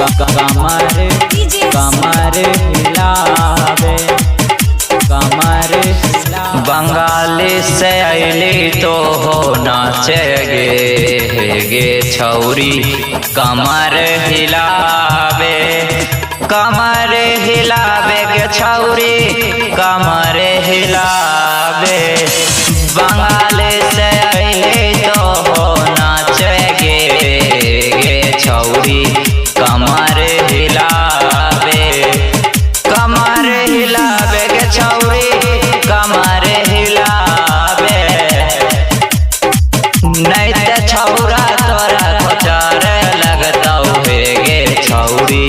कमर कमर हिलावे कमर हिलावे। बंगाली से अली तो हो नाचे गे छौरी कमर हिलावे कमर हिलावे गे छौरी कमर हिलावे। बंगाली से अली तो हो नाचे गे छौरी कमर हिलावे कमर हिलावे गे छौरी कमर हिलावे। नहीं ते छौरा तोरा खोचार लगता हुए गे छौरी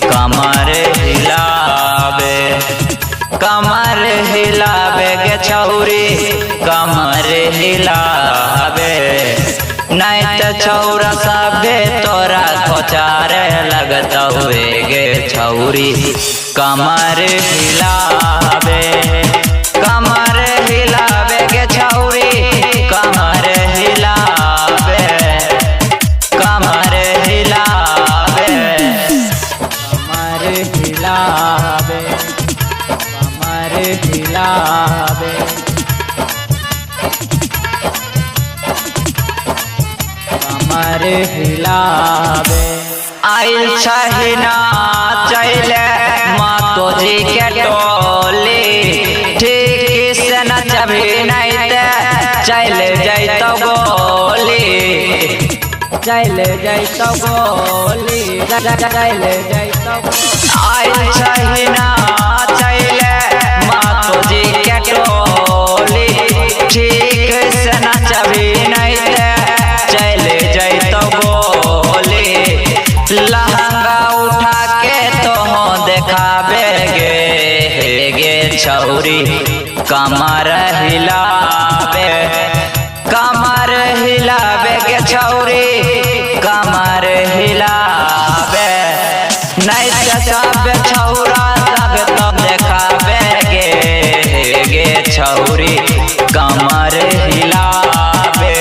कमर हिलावे कमर हिलावे गे छौरी कमर हिलावे। नहीं ते छौरा सबे तोरा खोचार लगता हुए गे छौरी कमर हिलावे कमर हिलावे गे छौरी कमर हिलावे कमर हिलावे कमर हिलावे कमर हिलावे कमर हिलावे। आइल छहिना चले मातो जी के टोली ठीक से नचबी नहीं ते चल जैतो गोली चल जैतो गोली चल जैतो। आइल छहिना चले मातो जी के टोली ठीक से नचबी नहीं ते चल जैतो गोली। लहंगा उठा के तो हो देखाबे गे छौरी कमर हिलावे कमर हिलावे गे छौरी कमर हिलावे। नहीं ते सब छौरा सब तो देखाबे गे छौरी कमर हिलावे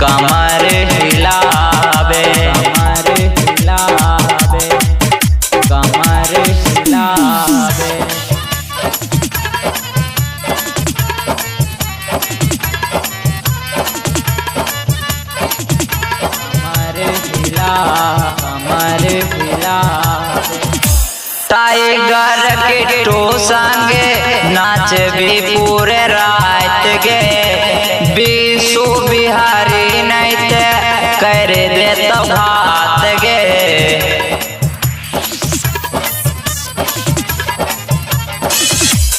कमर हिलावे कमर हिलावे कमर हिलावे। कमर हिला कमर हिलावे। टाइगर किट्टू संगे नाच भी पूरे रात गे बीसू बिहारी नहीं ते कर दे तो भात गे।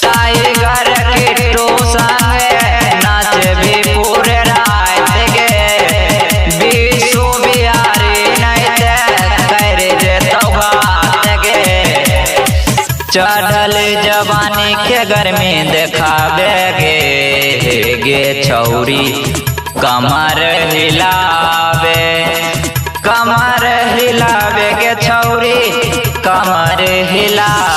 टाइगर किट्टू संगे नाच भी पूरे रात गे बीसू बिहारी नहीं ते कर दे तो भात गे। चढ़ल जवानी के गर्मी देखाबे गे छौरी कमर हिलावे कमर हिलावे गे छौरी कमर हिलावे।